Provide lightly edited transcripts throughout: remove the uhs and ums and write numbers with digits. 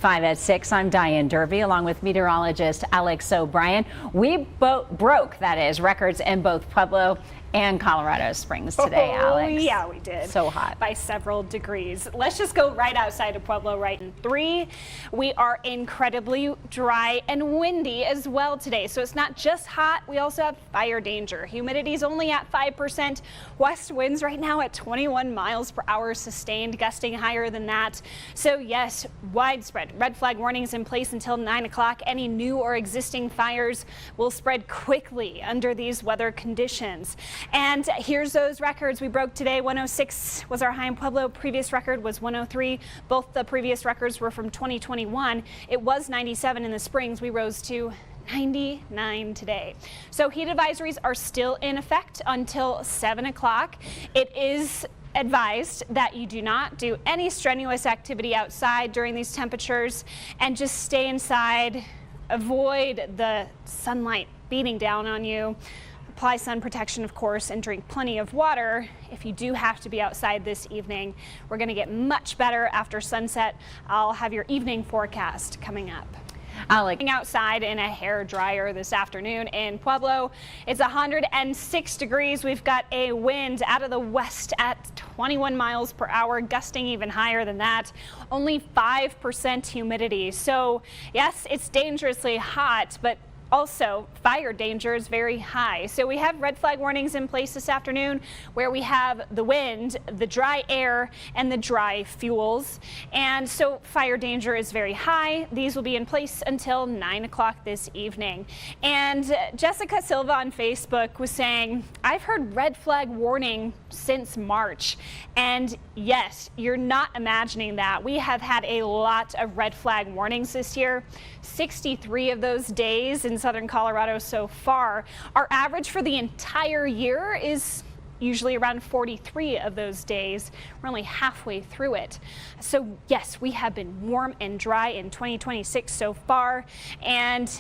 5 at 6, I'm Diane Derby, along with meteorologist Alex O'Brien. We broke, that is, records in both Pueblo and Colorado Springs today, Alex. Yeah, we did. So hot. By several degrees. Let's just go right outside of Pueblo right in 3. We are incredibly dry and windy as well today. So it's not just hot, we also have fire danger. Humidity is only at 5%. West winds right now at 21 miles per hour sustained, gusting higher than that. So yes, widespread red flag warnings in place until 9 o'clock. Any new or existing fires will spread quickly under these weather conditions. And here's those records we broke today. 106 was our high in Pueblo. Previous record was 103. Both the previous records were from 2021. It was 97 in the Springs. We rose to 99 today. So heat advisories are still in effect until 7 o'clock. It is advised that you do not do any strenuous activity outside during these temperatures and just stay inside. Avoid the sunlight beating down on you. Apply sun protection, of course, and drink plenty of water if you do have to be outside this evening. We're going to get much better after sunset. I'll have your evening forecast coming up. Alex. Outside in a hair dryer this afternoon in Pueblo. It's 106 degrees. We've got a wind out of the west at 21 miles per hour, gusting even higher than that. Only 5% humidity. So yes, it's dangerously hot, but also, fire danger is very high. So we have red flag warnings in place this afternoon where we have the wind, the dry air, and the dry fuels. And so fire danger is very high. These will be in place until 9 o'clock this evening. And Jessica Silva on Facebook was saying, I've heard red flag warning since March. And yes, you're not imagining that. We have had a lot of red flag warnings this year. 63 of those days in southern Colorado so far. Our average for the entire year is usually around 43 of those days. We're only halfway through it. So yes, we have been warm and dry in 2026 so far, and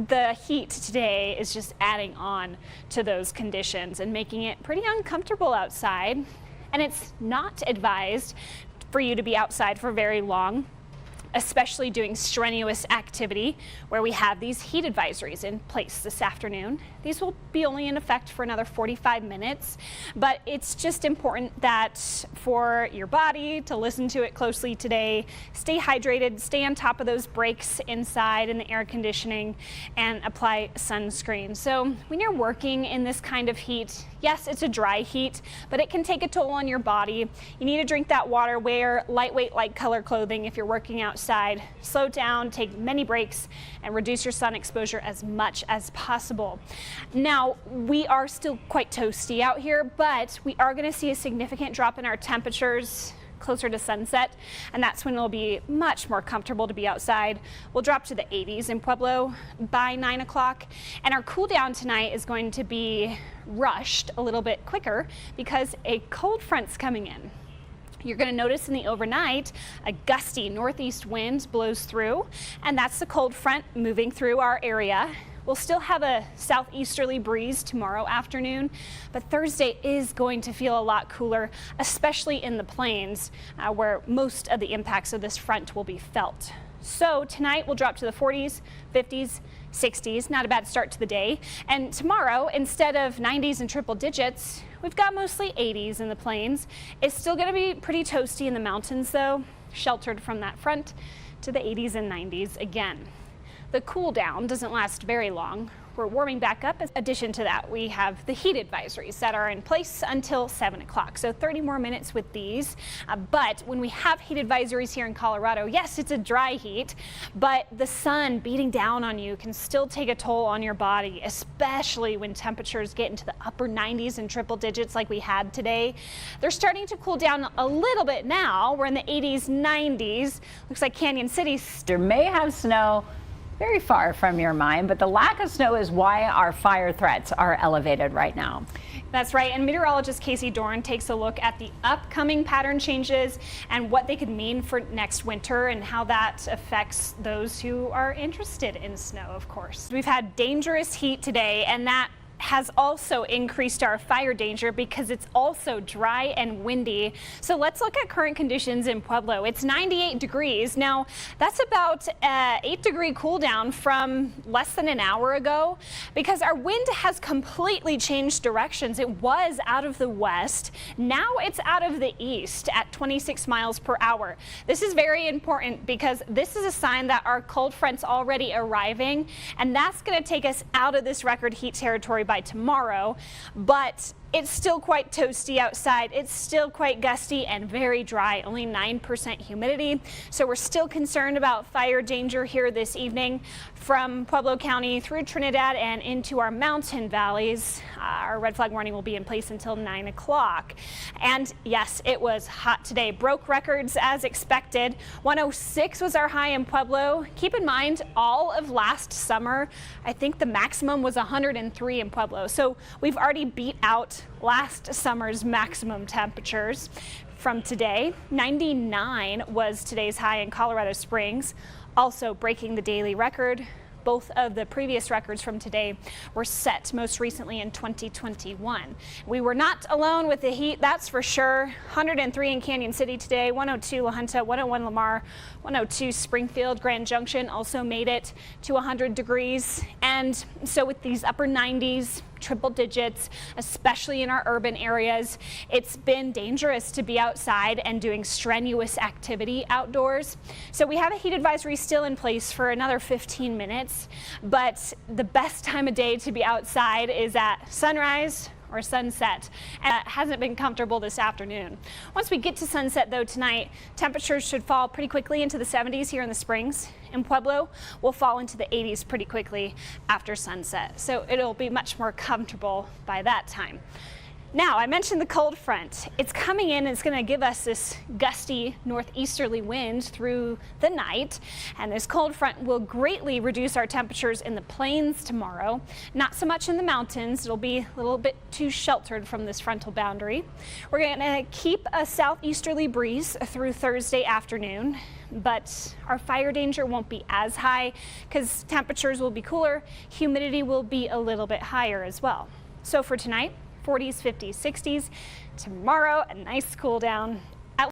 the heat today is just adding on to those conditions and making it pretty uncomfortable outside. And it's not advised for you to be outside for very long, especially doing strenuous activity where we have these heat advisories in place this afternoon. These will be only in effect for another 45 minutes, but it's just important that for your body to listen to it closely today, stay hydrated, stay on top of those breaks inside in the air conditioning, and apply sunscreen. So when you're working in this kind of heat, yes, it's a dry heat, but it can take a toll on your body. You need to drink that water, wear lightweight, light color clothing if you're working outside. Slow down, take many breaks, and reduce your sun exposure as much as possible. Now, we are still quite toasty out here, but we are going to see a significant drop in our temperatures closer to sunset, and that's when it'll be much more comfortable to be outside. We'll drop to the 80s in Pueblo by 9 o'clock, and our cool down tonight is going to be rushed a little bit quicker because a cold front's coming in. You're going to notice in the overnight a gusty northeast wind blows through, and that's the cold front moving through our area. We'll still have a southeasterly breeze tomorrow afternoon, but Thursday is going to feel a lot cooler, especially in the plains where most of the impacts of this front will be felt. So tonight we'll drop to the 40s, 50s, 60s, not a bad start to the day. And tomorrow, instead of 90s and triple digits, we've got mostly 80s in the plains. It's still going to be pretty toasty in the mountains though, sheltered from that front to the 80s and 90s again. The cool down doesn't last very long. We're warming back up. In addition to that, we have the heat advisories that are in place until 7 o'clock. So 30 more minutes with these. But when we have heat advisories here in Colorado, yes, it's a dry heat, but the sun beating down on you can still take a toll on your body, especially when temperatures get into the upper 90s and triple digits like we had today. They're starting to cool down a little bit now. We're in the 80s, 90s. Looks like Canyon City may have snow very far from your mind, but the lack of snow is why our fire threats are elevated right now. That's right, and meteorologist Casey Dorn takes a look at the upcoming pattern changes and what they could mean for next winter and how that affects those who are interested in snow, of course. We've had dangerous heat today, and that has also increased our fire danger because it's also dry and windy. So let's look at current conditions in Pueblo. It's 98 degrees. Now, that's about an 8-degree cool down from less than an hour ago because our wind has completely changed directions. It was out of the west. Now it's out of the east at 26 miles per hour. This is very important because this is a sign that our cold front's already arriving, and that's going to take us out of this record heat territory by tomorrow, but it's still quite toasty outside. It's still quite gusty and very dry, only 9% humidity. So we're still concerned about fire danger here this evening from Pueblo County through Trinidad and into our mountain valleys. Our red flag warning will be in place until 9 o'clock. And yes, it was hot today. Broke records as expected. 106 was our high in Pueblo. Keep in mind, all of last summer, I think the maximum was 103 in Pueblo. So we've already beat out last summer's maximum temperatures. From today, 99 was today's high in Colorado Springs, also breaking the daily record. Both of the previous records from today were set most recently in 2021. We were not alone with the heat, that's for sure. 103 in Canyon City today, 102 La Junta, 101 Lamar, 102 Springfield. Grand Junction also made it to 100 degrees. And so with these upper 90s, triple digits, especially in our urban areas, it's been dangerous to be outside and doing strenuous activity outdoors. So we have a heat advisory still in place for another 15 minutes, but the best time of day to be outside is at sunrise or sunset, and it hasn't been comfortable this afternoon. Once we get to sunset though tonight, temperatures should fall pretty quickly into the 70s here in the Springs. In Pueblo, we'll fall into the 80s pretty quickly after sunset, so it'll be much more comfortable by that time. Now, I mentioned the cold front. It's coming in and it's going to give us this gusty northeasterly wind through the night, and this cold front will greatly reduce our temperatures in the plains tomorrow. Not so much in the mountains. It'll be a little bit too sheltered from this frontal boundary. We're going to keep a southeasterly breeze through Thursday afternoon, but our fire danger won't be as high because temperatures will be cooler. Humidity will be a little bit higher as well. So for tonight, 40s, 50s, 60s. Tomorrow, a nice cool down